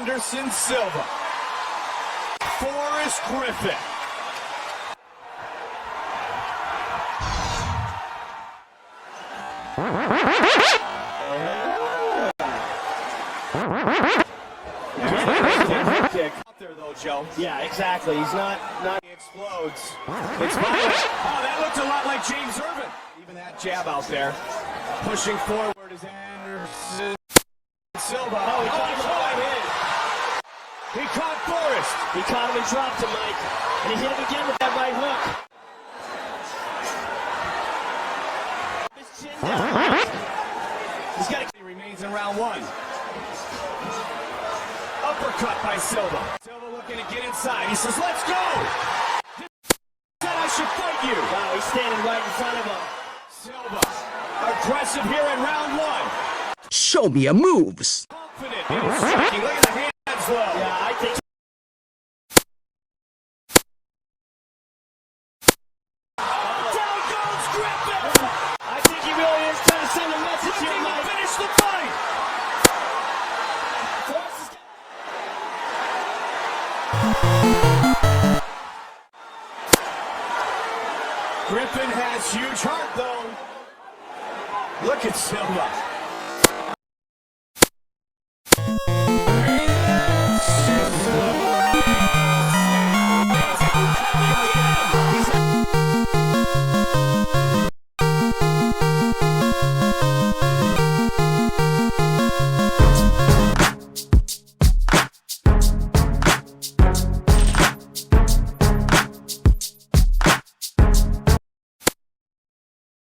Anderson Silva. Forrest Griffin. Kick out there though, Joe. Yeah, exactly. He's not. He explodes. It's violent. Oh, that looked a lot like James Irvin. Even that jab out there. Pushing forward is Anderson Silva. Oh, he caught him. He caught Forrest. He caught him and dropped him, Mike. And he hit him again with that right hook. His chin down. He's got to. He remains in round one. Uppercut by Silva. Silva looking to get inside. He says, "Let's go." He said, "I should fight you." Wow, he's standing right in front of him. Silva, aggressive here in round one. Show me your moves. Confident in his striking. Look at the